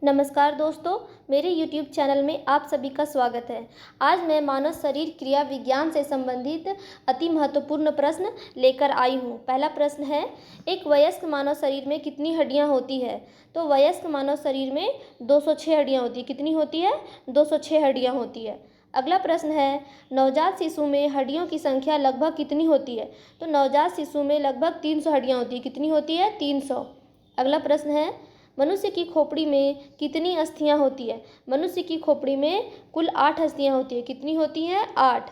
नमस्कार दोस्तों, मेरे YouTube चैनल में आप सभी का स्वागत है। आज मैं मानव शरीर क्रिया विज्ञान से संबंधित अति महत्वपूर्ण प्रश्न लेकर आई हूँ। पहला प्रश्न है, एक वयस्क मानव शरीर में कितनी हड्डियाँ होती है? तो वयस्क मानव शरीर में 206 हड्डियाँ होती है। कितनी होती है? 206 हड्डियाँ होती है। अगला प्रश्न है, नवजात शिशु में हड्डियों की संख्या लगभग कितनी होती है? तो नवजात शिशु में लगभग 300 हड्डियाँ होती है। कितनी होती है? 300। अगला प्रश्न है, मनुष्य की खोपड़ी में कितनी अस्थियां होती है? मनुष्य की खोपड़ी में कुल 8 अस्थियां होती है। कितनी होती हैं? 8।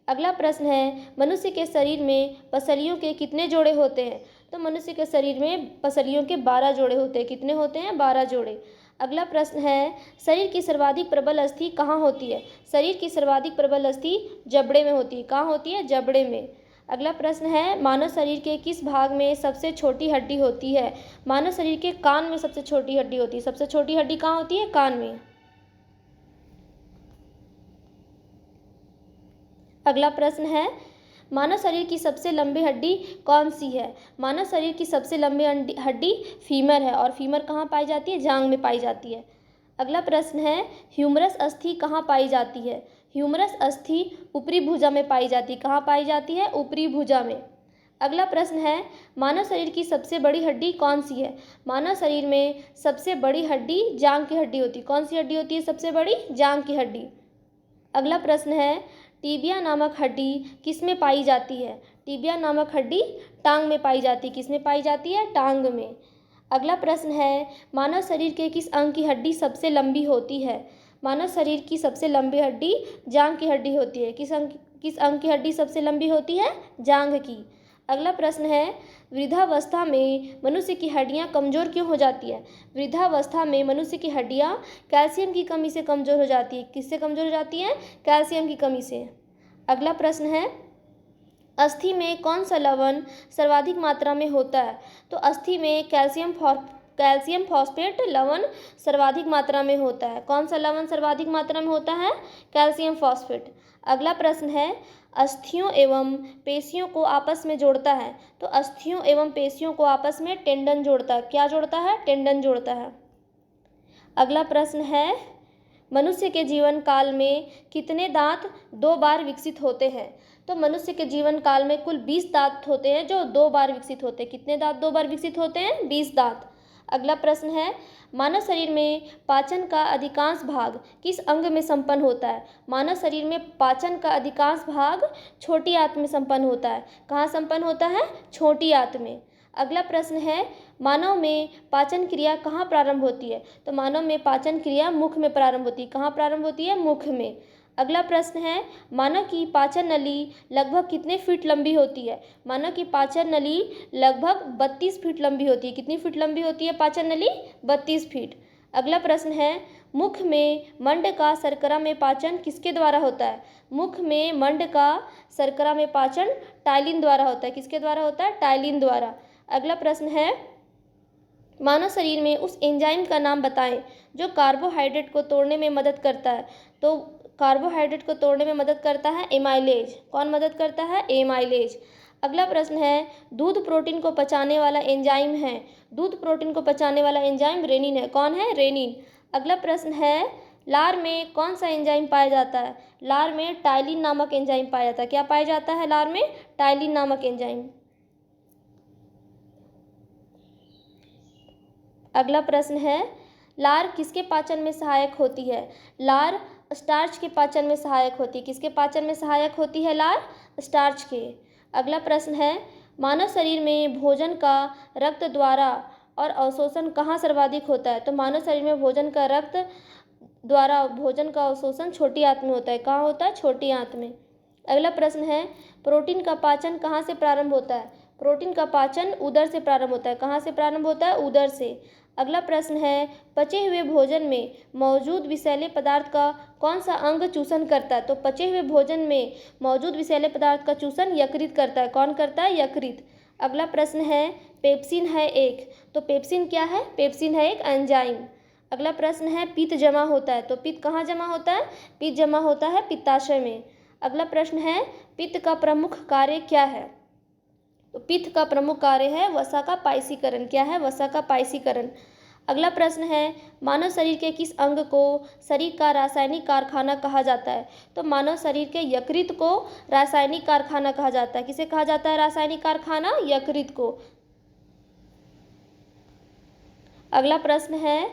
अगला प्रश्न है, मनुष्य के शरीर में पसलियों के कितने जोड़े होते हैं? तो मनुष्य के शरीर में पसलियों के 12 जोड़े होते हैं। कितने होते हैं? 12 जोड़े। अगला प्रश्न है, शरीर की सर्वाधिक प्रबल अस्थि कहाँ होती है? शरीर की सर्वाधिक प्रबल अस्थि जबड़े में होती है। कहाँ होती है? जबड़े में। अगला प्रश्न है, मानव शरीर के किस भाग में सबसे छोटी हड्डी होती है? मानव शरीर के कान में सबसे छोटी हड्डी होती है। सबसे छोटी हड्डी कहाँ होती है? कान में। अगला प्रश्न है, मानव शरीर की सबसे लंबी हड्डी कौन सी है? मानव शरीर की सबसे लंबी हड्डी फीमर है और फीमर कहाँ पाई जाती है? जांघ में पाई जाती है। अगला प्रश्न है, ह्यूमरस अस्थि कहाँ पाई जाती है? ह्यूमरस अस्थि ऊपरी भुजा में पाई जाती है। कहाँ पाई जाती है? ऊपरी भुजा में। अगला प्रश्न है, मानव शरीर की सबसे बड़ी हड्डी कौन सी है? मानव शरीर में सबसे बड़ी हड्डी जांघ की हड्डी होती है। कौन सी हड्डी होती है सबसे बड़ी? जांघ की हड्डी। अगला प्रश्न है, टीबिया नामक हड्डी किस में पाई जाती है? टीबिया नामक हड्डी टांग में पाई जाती है। किस में पाई जाती है? टांग में। अगला प्रश्न है, मानव शरीर के किस अंग की हड्डी सबसे लंबी होती है? मानव शरीर की सबसे लंबी हड्डी जांघ की हड्डी होती है। किस अंग की हड्डी सबसे लंबी होती है? जांघ की। अगला प्रश्न है, वृद्धावस्था में मनुष्य की हड्डियां कमज़ोर क्यों हो जाती है? वृद्धावस्था में मनुष्य की हड्डियां कैल्शियम की कमी से कमज़ोर हो जाती है। किससे कमज़ोर हो जाती हैं? कैल्शियम की कमी से। अगला प्रश्न है, अस्थि में कौन सा लवण सर्वाधिक मात्रा में होता है? तो अस्थि में कैल्शियम फॉस्फेट लवण सर्वाधिक मात्रा में होता है। कौन सा लवण सर्वाधिक मात्रा में होता है? Calcium phosphate. अगला प्रश्न है, अस्थियों एवं पेशियों को आपस में जोड़ता है। तो अस्थियों एवं पेशियों को आपस में टेंडन जोड़ता है। क्या जोड़ता है? टेंडन जोड़ता है। अगला प्रश्न है, मनुष्य के जीवन काल में कितने दांत 2 बार विकसित होते हैं? तो मनुष्य के जीवन काल में कुल 20 दांत होते हैं जो 2 बार विकसित होते हैं। कितने दांत 2 बार विकसित होते हैं? 20 दांत। अगला प्रश्न है, मानव शरीर में पाचन का अधिकांश भाग किस अंग में संपन्न होता है? मानव शरीर में पाचन का अधिकांश भाग छोटी आंत में संपन्न होता है। कहाँ संपन्न होता है? छोटी आंत में। अगला प्रश्न है, मानव में पाचन क्रिया कहाँ प्रारंभ होती है? तो मानव में पाचन क्रिया मुख में प्रारंभ होती है। कहाँ प्रारंभ होती है? मुख में। अगला प्रश्न है, मानव की पाचन नली लगभग कितने फीट लंबी होती है? मानव की पाचन नली लगभग 32 फीट लंबी होती है। कितनी फीट लंबी होती है पाचन नली? 32 फीट। अगला प्रश्न है, मुख में मंड का शर्करा में पाचन किसके द्वारा होता है? मुख में मंड का शर्करा में पाचन टाइलिन द्वारा होता है। किसके द्वारा होता है? टाइलिन द्वारा। अगला प्रश्न है, मानव शरीर में उस एंजाइम का नाम बताएं जो कार्बोहाइड्रेट को तोड़ने में मदद करता है। तो कार्बोहाइड्रेट को तोड़ने में मदद करता है एमाइलेज। कौन मदद करता है? एमाइलेज। अगला प्रश्न है, दूध प्रोटीन को पचाने वाला एंजाइम है। दूध प्रोटीन को पचाने वाला एंजाइम रेनिन है। कौन है? रेनिन। अगला प्रश्न है, लार में कौन सा एंजाइम पाया जाता है? लार में टाइलिन नामक एंजाइम पाया जाता है। क्या पाया जाता है लार में? टाइलिन नामक एंजाइम। अगला प्रश्न है, लार किसके पाचन में सहायक होती है? लार स्टार्च के पाचन में सहायक होती है। किसके पाचन में सहायक होती है लार? स्टार्च के। अगला प्रश्न है, मानव शरीर में भोजन का रक्त द्वारा और अवशोषण कहाँ सर्वाधिक होता है? तो मानव शरीर में भोजन का रक्त द्वारा भोजन का अवशोषण छोटी आंत में होता है। कहाँ होता है? छोटी आंत में। अगला प्रश्न है, प्रोटीन का पाचन कहाँ से प्रारंभ होता है? प्रोटीन का पाचन उदर से प्रारंभ होता है। कहाँ से प्रारंभ होता है? उदर से। अगला प्रश्न है, पचे हुए भोजन में मौजूद विषैले पदार्थ का कौन सा अंग चूषण करता है? तो पचे हुए भोजन में मौजूद विषैले पदार्थ का चूषण यकृत करता है। कौन करता है? यकृत। अगला प्रश्न है, पेप्सिन है एक। तो पेप्सिन क्या है? पेप्सिन है एक एंजाइम। अगला प्रश्न है, पित्त जमा होता है। तो पित्त कहाँ जमा होता है? पित्त जमा होता है पित्ताशय में। अगला प्रश्न है, पित्त का प्रमुख कार्य क्या है? तो पित्त का प्रमुख कार्य है वसा का पायसीकरण। क्या है? वसा का पायसीकरण। अगला प्रश्न है, मानव शरीर के किस अंग को शरीर का रासायनिक कारखाना कहा जाता है? तो मानव शरीर के यकृत को रासायनिक कारखाना कहा जाता है। किसे कहा जाता है रासायनिक कारखाना? यकृत को। अगला प्रश्न है,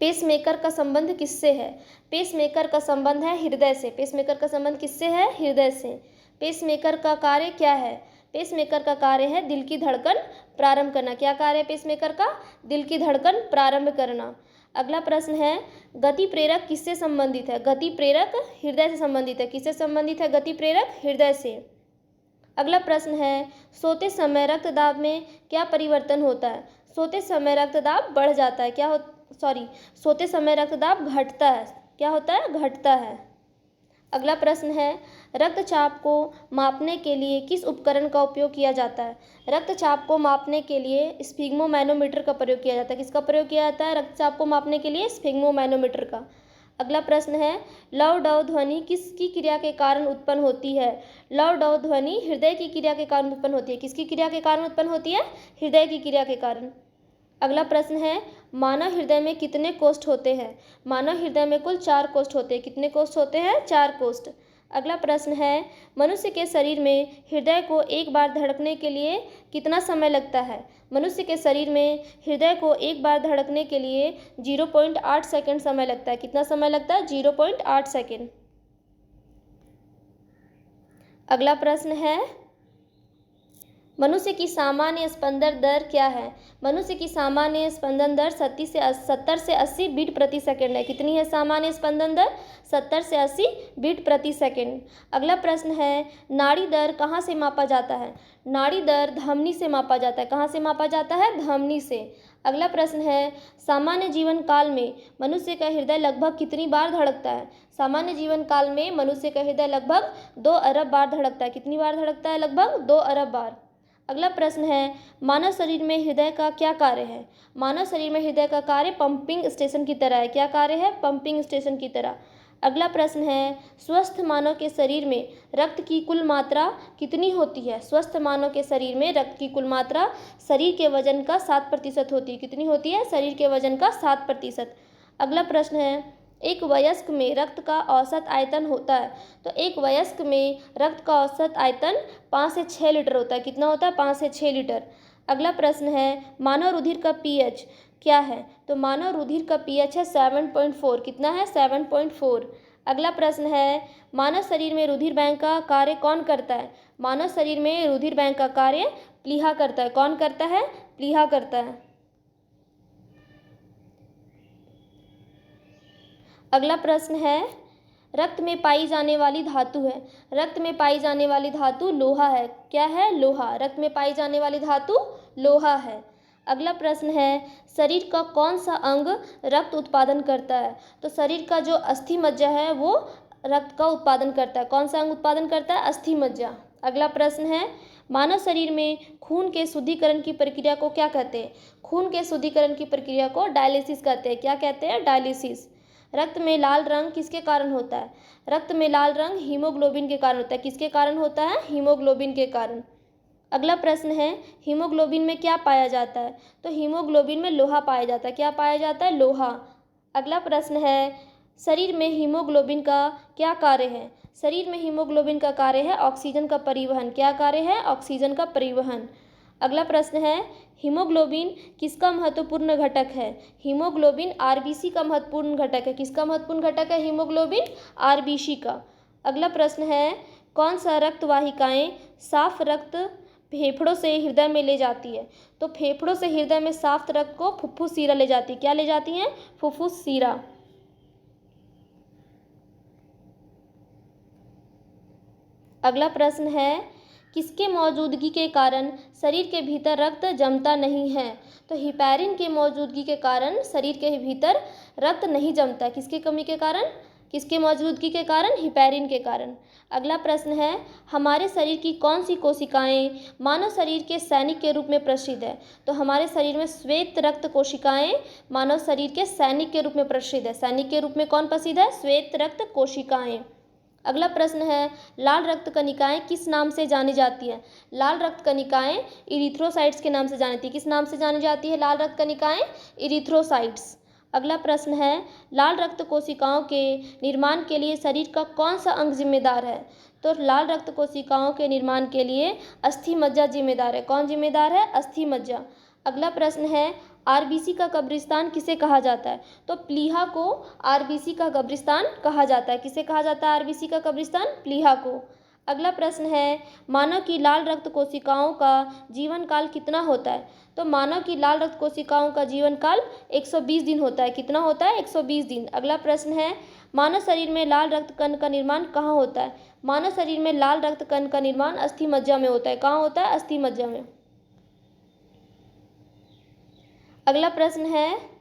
पेसमेकर का संबंध किससे है? पेसमेकर का संबंध है हृदय से। पेसमेकर का संबंध किससे है? हृदय से। पेसमेकर का कार्य क्या है? पेसमेकर का कार्य है दिल की धड़कन प्रारंभ करना। क्या कार्य है पेसमेकर का? दिल की धड़कन प्रारंभ करना। अगला प्रश्न है, गति प्रेरक किससे संबंधित है? गति प्रेरक हृदय से संबंधित है। किससे संबंधित है गति प्रेरक? हृदय से। अगला प्रश्न है, सोते समय रक्तदाब में क्या परिवर्तन होता है? सोते समय रक्तदाब बढ़ जाता है। सोते समय रक्तदाब घटता है। क्या होता है? घटता है। अगला प्रश्न है, रक्तचाप को मापने के लिए किस उपकरण का उपयोग किया जाता है? रक्तचाप को मापने के लिए स्फिग्मोमैनोमीटर का प्रयोग किया जाता है। किसका प्रयोग किया जाता है रक्तचाप को मापने के लिए? स्फिग्मोमैनोमीटर का। अगला प्रश्न है, लव डव ध्वनि किसकी क्रिया के कारण उत्पन्न होती है? लव डव ध्वनि हृदय की क्रिया के कारण उत्पन्न होती है। किसकी क्रिया के कारण उत्पन्न होती है? हृदय की क्रिया के कारण। अगला प्रश्न है, मानव हृदय में कितने कोष्ठ होते हैं? मानव हृदय में कुल 4 कोष्ठ होते हैं। कितने कोष्ठ होते हैं? 4 कोष्ठ। अगला प्रश्न है, मनुष्य के शरीर में हृदय को एक बार धड़कने के लिए कितना समय लगता है? मनुष्य के शरीर में हृदय को एक बार धड़कने के लिए 0.8 सेकंड समय लगता है। कितना समय लगता है? 0.8 सेकंड। अगला प्रश्न है, मनुष्य की सामान्य स्पंदन दर क्या है? मनुष्य की सामान्य स्पंदन दर 70 से 80 बीट प्रति सेकंड है। कितनी है सामान्य स्पंदन दर? 70 से 80 बीट प्रति सेकंड। अगला प्रश्न है, नाड़ी दर कहाँ से मापा जाता है? नाड़ी दर धमनी से मापा जाता है। कहाँ से मापा जाता है? धमनी से। अगला प्रश्न है, सामान्य जीवन काल में मनुष्य का हृदय लगभग कितनी बार धड़कता है? सामान्य जीवन काल में मनुष्य का हृदय लगभग 2 अरब बार धड़कता है। कितनी बार धड़कता है? लगभग 2 अरब बार। अगला प्रश्न है, मानव शरीर में हृदय का क्या कार्य है? मानव शरीर में हृदय का कार्य पंपिंग स्टेशन की तरह है। क्या कार्य है? पंपिंग स्टेशन की तरह। अगला प्रश्न है, स्वस्थ मानव के शरीर में रक्त की कुल मात्रा कितनी होती है? स्वस्थ मानव के शरीर में रक्त की कुल मात्रा शरीर के वजन का 7% होती है। कितनी होती है? शरीर के वजन का 7%। अगला प्रश्न है, एक वयस्क में रक्त का औसत आयतन होता है। तो एक वयस्क में रक्त का औसत आयतन 5 से 6 लीटर होता है। कितना होता है? 5 से 6 लीटर। अगला प्रश्न है, मानव रुधिर का पीएच क्या है? तो मानव रुधिर का पीएच है 7.4। कितना है? 7.4। अगला प्रश्न है, मानव शरीर में रुधिर बैंक का कार्य कौन करता है? मानव शरीर में रुधिर बैंक का कार्य प्लीहा करता है। कौन करता है? प्लीहा करता है। अगला प्रश्न है, रक्त में पाई जाने वाली धातु है। रक्त में पाई जाने वाली धातु लोहा है। क्या है? लोहा। रक्त में पाई जाने वाली धातु लोहा है। अगला प्रश्न है, शरीर का कौन सा अंग रक्त उत्पादन करता है? तो शरीर का जो अस्थि मज्जा है वो रक्त का उत्पादन करता है। कौन सा अंग उत्पादन करता है? अस्थि मज्जा। अगला प्रश्न है, मानव शरीर में खून के शुद्धिकरण की प्रक्रिया को क्या कहते हैं? खून के शुद्धिकरण की प्रक्रिया को डायलिसिस कहते हैं। क्या कहते हैं? डायलिसिस। रक्त में लाल रंग किसके कारण होता है? रक्त में लाल रंग हीमोग्लोबिन के कारण होता है। किसके कारण होता है? हीमोग्लोबिन के कारण। अगला प्रश्न है, हीमोग्लोबिन में क्या पाया जाता है? तो हीमोग्लोबिन में लोहा पाया जाता है। क्या पाया जाता है? लोहा। अगला प्रश्न है, शरीर में हीमोग्लोबिन का क्या कार्य है? शरीर में हीमोग्लोबिन का कार्य है ऑक्सीजन का परिवहन। क्या कार्य है? ऑक्सीजन का परिवहन। अगला प्रश्न है, हीमोग्लोबिन किसका महत्वपूर्ण घटक है? हीमोग्लोबिन आरबीसी का महत्वपूर्ण घटक है। किसका महत्वपूर्ण घटक है? हीमोग्लोबिन आरबीसी का। अगला प्रश्न है, कौन सा रक्त वाहिकाएं साफ रक्त फेफड़ों से हृदय में ले जाती है? तो फेफड़ों से हृदय में साफ रक्त को फुफ्फुस शिरा ले जाती है। क्या ले जाती हैं? फुफ्फुस शिरा। अगला प्रश्न है, किसके मौजूदगी के कारण शरीर के भीतर रक्त जमता नहीं है? तो हिपैरिन के मौजूदगी के कारण शरीर के भीतर रक्त नहीं जमता। किसकी कमी के कारण? किसके मौजूदगी के कारण? हिपैरिन के कारण। अगला प्रश्न है, हमारे शरीर की कौन सी कोशिकाएं मानव शरीर के सैनिक के रूप में प्रसिद्ध है? तो हमारे शरीर में श्वेत रक्त कोशिकाएं मानव शरीर के सैनिक के रूप में प्रसिद्ध है। सैनिक के रूप में कौन प्रसिद्ध है? श्वेत रक्त कोशिकाएं। अगला प्रश्न है, लाल रक्त कणिकाएं किस नाम से जानी जाती है? लाल रक्त कणिकाएं इरिथ्रोसाइट्स के नाम से जानी जाती है। किस नाम से जानी जाती है लाल रक्त कणिकाएं? इरिथ्रोसाइट्स। अगला प्रश्न है, लाल रक्त कोशिकाओं के निर्माण के लिए शरीर का कौन सा अंग जिम्मेदार है? तो लाल रक्त कोशिकाओं के निर्माण के लिए अस्थि मज्जा जिम्मेदार है। कौन जिम्मेदार है? अस्थि मज्जा। अगला प्रश्न है, आरबीसी का कब्रिस्तान किसे कहा जाता है? तो प्लीहा को आरबीसी का कब्रिस्तान कहा जाता है। किसे कहा जाता है आरबीसी का कब्रिस्तान? प्लीहा को। अगला प्रश्न है, मानव की लाल रक्त कोशिकाओं का जीवन काल कितना होता है? तो मानव की लाल रक्त कोशिकाओं का जीवन काल 120 दिन होता है। कितना होता है? 120 दिन। अगला प्रश्न है, मानव शरीर में लाल रक्त कण का निर्माण कहाँ होता है? मानव शरीर में लाल रक्त कण का निर्माण अस्थि मज्जा में होता है। कहाँ होता है? अस्थि मज्जा में। अगला प्रश्न है,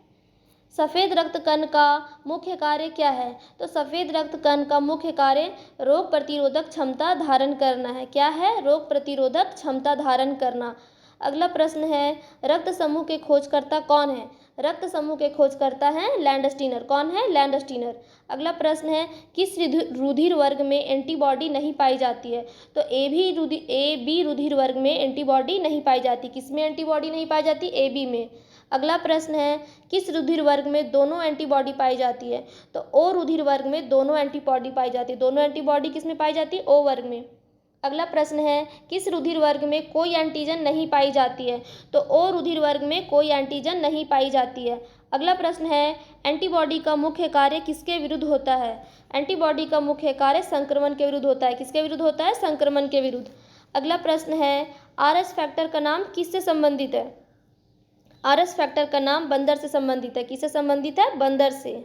सफ़ेद रक्त कण का मुख्य कार्य क्या है? तो सफ़ेद रक्त कण का मुख्य कार्य रोग प्रतिरोधक क्षमता धारण करना है। क्या है? रोग प्रतिरोधक क्षमता धारण करना। अगला प्रश्न है, रक्त समूह के खोजकर्ता कौन है? रक्त समूह के खोजकर्ता हैं लैंडस्टीनर। कौन है? लैंडस्टीनर। अगला प्रश्न है, किस रुधिर वर्ग में एंटीबॉडी नहीं पाई जाती है? तो ए बी रुधिर वर्ग में एंटीबॉडी नहीं पाई जाती। किसमें एंटीबॉडी नहीं पाई जाती? ए बी में। अगला प्रश्न है, किस रुधिर वर्ग में दोनों एंटीबॉडी पाई जाती है? तो ओ रुधिर वर्ग में दोनों एंटीबॉडी पाई जाती है। दोनों एंटीबॉडी किस में पाई जाती है? ओ वर्ग में। अगला प्रश्न है, किस रुधिर वर्ग में कोई एंटीजन नहीं पाई जाती है? तो ओ रुधिर वर्ग में कोई एंटीजन नहीं पाई जाती है। अगला प्रश्न है, एंटीबॉडी का मुख्य कार्य किसके विरुद्ध होता है? एंटीबॉडी का मुख्य कार्य संक्रमण के विरुद्ध होता है। किसके विरुद्ध होता है? संक्रमण के विरुद्ध। अगला प्रश्न है, आरएस फैक्टर का नाम किससे संबंधित है? आरएस फैक्टर का नाम बंदर से संबंधित है। किससे संबंधित है? बंदर से।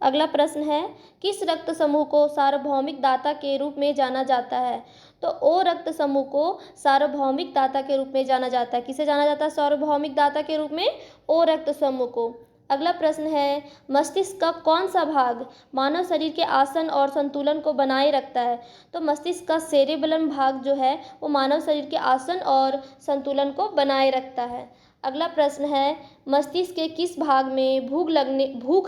अगला प्रश्न है, किस रक्त समूह को सार्वभौमिक दाता के रूप में जाना जाता है? तो ओ रक्त समूह को सार्वभौमिक दाता के रूप में जाना जाता है। किसे जाना जाता है सार्वभौमिक दाता के रूप में? ओ रक्त समूह को। अगला प्रश्न है, मस्तिष्क का कौन सा भाग मानव शरीर के आसन और संतुलन को बनाए रखता है? तो मस्तिष्क का सेरेबेलम भाग जो है वो मानव शरीर के आसन और संतुलन को बनाए रखता है। अगला प्रश्न है, मस्तिष्क के किस भाग में भूख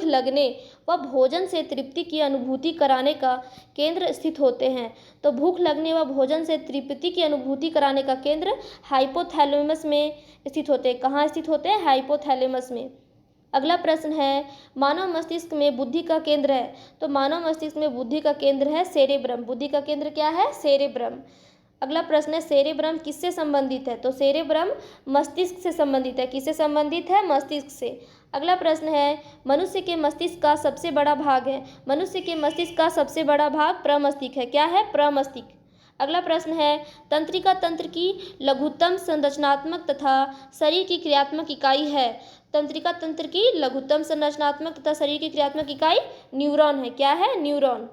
लगने व भोजन से तृप्ति की अनुभूति कराने का केंद्र स्थित होते हैं? तो भूख लगने व भोजन से तृप्ति की अनुभूति कराने का केंद्र हाइपोथैलेमस में स्थित होते हैं। कहाँ स्थित होते हैं? हाइपोथैलेमस में। अगला प्रश्न है, मानव मस्तिष्क में बुद्धि का केंद्र है। तो मानव मस्तिष्क में बुद्धि का केंद्र है सेरेब्रम। बुद्धि का केंद्र क्या है? सेरेब्रम। अगला प्रश्न है, सेरेब्रम किससे संबंधित है? तो सेरेब्रम मस्तिष्क से संबंधित है। किससे संबंधित है? मस्तिष्क से। अगला प्रश्न है, मनुष्य के मस्तिष्क का सबसे बड़ा भाग है। मनुष्य के मस्तिष्क का सबसे बड़ा भाग प्रमस्तिष्क है। क्या है? प्रमस्तिष्क। अगला प्रश्न है, तंत्रिका तंत्र की लघुत्तम संरचनात्मक तथा शरीर की क्रियात्मक इकाई है। तंत्रिका तंत्र की लघुत्तम संरचनात्मक तथा शरीर की क्रियात्मक इकाई न्यूरॉन है। क्या है? न्यूरॉन।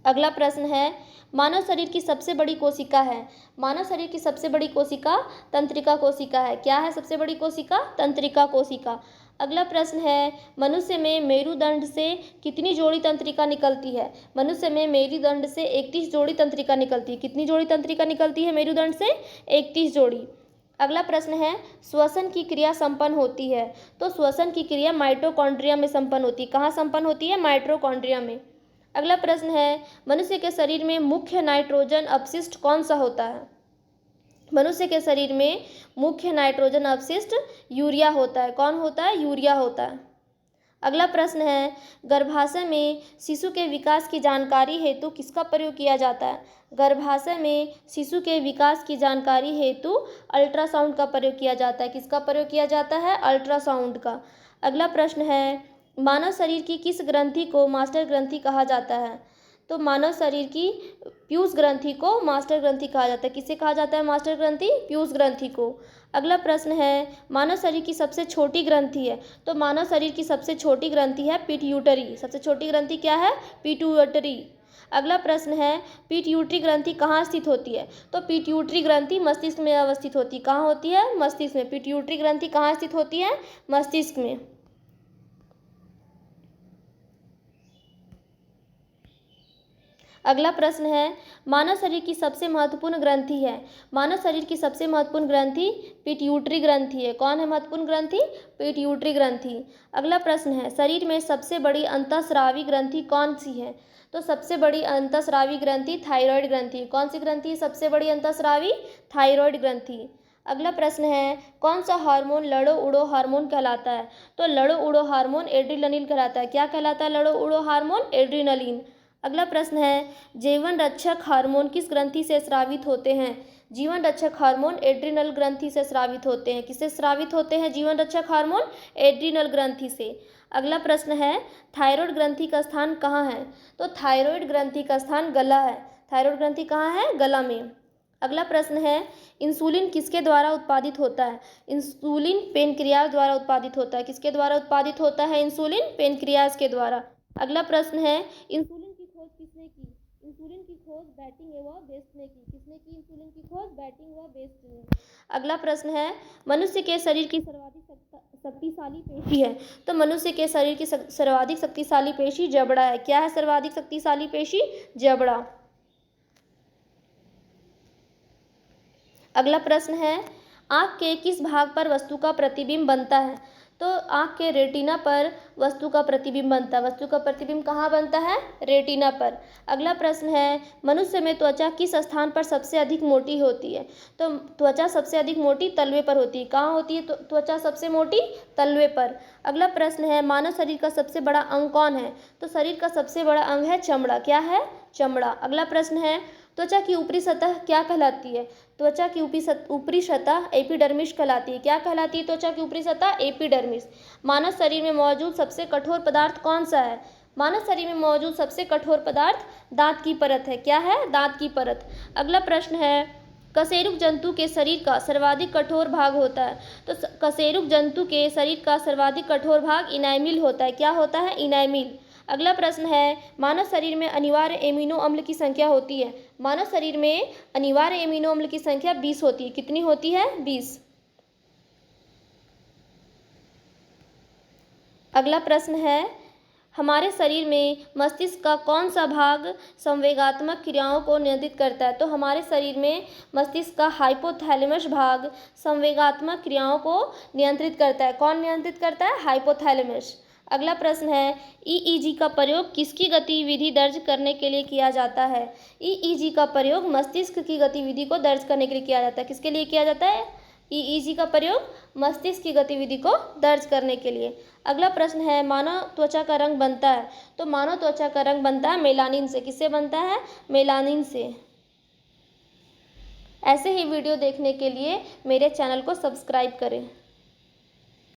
अगला प्रश्न है, मानव शरीर की सबसे बड़ी कोशिका है। मानव शरीर की सबसे बड़ी कोशिका तंत्रिका कोशिका है। क्या है सबसे बड़ी कोशिका? तंत्रिका कोशिका। अगला प्रश्न है, मनुष्य में मेरुदंड से कितनी जोड़ी तंत्रिका निकलती है? मनुष्य में मेरुदंड से 31 जोड़ी तंत्रिका निकलती है। कितनी जोड़ी तंत्रिका निकलती है मेरुदंड से? 31 जोड़ी। अगला प्रश्न है, श्वसन की क्रिया संपन्न होती है। तो श्वसन की क्रिया माइटोकॉन्ड्रिया में संपन्न होती है। कहाँ संपन्न होती है? माइटोकॉन्ड्रिया में। अगला प्रश्न है, मनुष्य के शरीर में मुख्य नाइट्रोजन अपशिष्ट कौन सा होता है? मनुष्य के शरीर में मुख्य नाइट्रोजन अपशिष्ट यूरिया होता है। कौन होता है? यूरिया होता है। अगला प्रश्न है, गर्भाशय में शिशु के विकास की जानकारी हेतु किसका प्रयोग किया जाता है? गर्भाशय में शिशु के विकास की जानकारी हेतु अल्ट्रासाउंड का प्रयोग किया जाता है। किसका प्रयोग किया जाता है? अल्ट्रासाउंड का। अगला प्रश्न है, मानव शरीर की किस ग्रंथि को मास्टर ग्रंथि कहा जाता है? तो मानव शरीर की पीयूष ग्रंथि को मास्टर ग्रंथि कहा जाता है। किसे कहा जाता है मास्टर ग्रंथि? पीयूष ग्रंथि को। अगला प्रश्न है, मानव शरीर की सबसे छोटी ग्रंथि है। तो मानव शरीर की सबसे छोटी ग्रंथि है पिट्यूटरी। सबसे छोटी ग्रंथि क्या है? पिट्यूटरी। अगला प्रश्न है, पिट्यूटरी ग्रंथि कहाँ स्थित होती है? तो पिट्यूटरी ग्रंथि मस्तिष्क में अवस्थित होती है। कहाँ होती है? मस्तिष्क में। पिट्यूटरी ग्रंथि कहाँ स्थित होती है? मस्तिष्क में। अगला प्रश्न है, मानव शरीर की सबसे महत्वपूर्ण ग्रंथि है। मानव शरीर की सबसे महत्वपूर्ण ग्रंथि पिट्यूटरी ग्रंथि है। कौन है महत्वपूर्ण ग्रंथि? पिट्यूटरी ग्रंथि। अगला प्रश्न है, शरीर में सबसे बड़ी अंतःस्रावी ग्रंथि कौन सी है? तो सबसे बड़ी अंतःस्रावी ग्रंथि थायराइड ग्रंथि। कौन सी ग्रंथि है सबसे बड़ी अंतःस्रावी? थायराइड ग्रंथि। अगला प्रश्न है, कौन सा हार्मोन लड़ो उड़ो हार्मोन कहलाता है? तो लड़ो उड़ो हार्मोन एड्रीनलिन कहलाता है। क्या कहलाता है लड़ो उड़ो हार्मोन? एड्रीनलिन। अगला प्रश्न है, जीवन रक्षक हार्मोन किस ग्रंथि से स्रावित होते हैं? जीवन रक्षक हार्मोन एड्रिनल ग्रंथि से स्रावित होते हैं। किससे स्रावित होते हैं जीवन रक्षक हार्मोन? एड्रिनल ग्रंथि से। अगला प्रश्न है, थायराइड ग्रंथि का स्थान कहाँ है? तो थायराइड ग्रंथि का स्थान गला है। थायराइड ग्रंथि कहाँ है? गला में। अगला प्रश्न है, इंसुलिन किसके द्वारा उत्पादित होता है? इंसुलिन पेनक्रियाज द्वारा उत्पादित होता है। किसके द्वारा उत्पादित होता है इंसुलिन? पेनक्रियाज के द्वारा। अगला प्रश्न है, इंसुलिन की खोज किसने की? इंसुलिन की खोज बैटिंग व बेस्ट ने की। किसने की इंसुलिन की खोज? बैटिंग व बेस्ट ने। अगला प्रश्न है, मनुष्य के शरीर की सर्वाधिक शक्तिशाली पेशी है। तो मनुष्य के शरीर की सर्वाधिक शक्तिशाली पेशी जबड़ा है। क्या है सर्वाधिक शक्तिशाली पेशी? जबड़ा। अगला प्रश्न है, आँख के किस भाग पर वस्तु का प्रतिबिंब बनता है? तो आँख के रेटिना पर वस्तु का प्रतिबिंब बनता है। वस्तु का प्रतिबिंब कहाँ बनता है? रेटिना पर। अगला प्रश्न है, मनुष्य में त्वचा किस स्थान पर सबसे अधिक मोटी होती है? तो त्वचा सबसे अधिक मोटी तलवे पर होती है। कहाँ होती है त्वचा सबसे मोटी? तलवे पर। अगला प्रश्न है, मानव शरीर का सबसे बड़ा अंग कौन है? तो शरीर का सबसे बड़ा अंग है चमड़ा। क्या है? चमड़ा। अगला प्रश्न है, त्वचा की ऊपरी सतह क्या कहलाती है? त्वचा की ऊपरी सतह एपिडर्मिस कहलाती है। क्या कहलाती है त्वचा की ऊपरी सतह? एपिडर्मिस। मानव शरीर में मौजूद सबसे कठोर पदार्थ कौन सा है? मानव शरीर में मौजूद सबसे कठोर पदार्थ दांत की परत है। क्या है? दांत की परत। अगला प्रश्न है, कशेरुक जंतु के शरीर का सर्वाधिक कठोर भाग होता है। तो कशेरुक जंतु के शरीर का सर्वाधिक कठोर भाग इनामिल होता है। क्या होता है? इनामिल। अगला प्रश्न है, मानव शरीर में अनिवार्य एमिनो अम्ल की संख्या होती है। मानव शरीर में अनिवार्य एमिनो अम्ल की संख्या 20 होती है। कितनी होती है? 20। अगला प्रश्न है, हमारे शरीर में मस्तिष्क का कौन सा भाग संवेगात्मक क्रियाओं को नियंत्रित करता है? तो हमारे शरीर में मस्तिष्क का हाइपोथैलेमस भाग संवेगात्मक क्रियाओं को नियंत्रित करता है। कौन नियंत्रित करता है? हाइपोथैलेमस। अगला प्रश्न है, ईईजी का प्रयोग किसकी गतिविधि दर्ज करने के लिए किया जाता है? ईईजी का प्रयोग मस्तिष्क की गतिविधि को दर्ज करने के लिए किया जाता है। किसके लिए किया जाता है? ईईजी का प्रयोग मस्तिष्क की गतिविधि को दर्ज करने के लिए। अगला प्रश्न है, मानव त्वचा का रंग बनता है। तो मानव त्वचा का रंग बनता है मेलानिन से। किससे बनता है? मेलानिन से। ऐसे ही वीडियो देखने के लिए मेरे चैनल को सब्सक्राइब करें।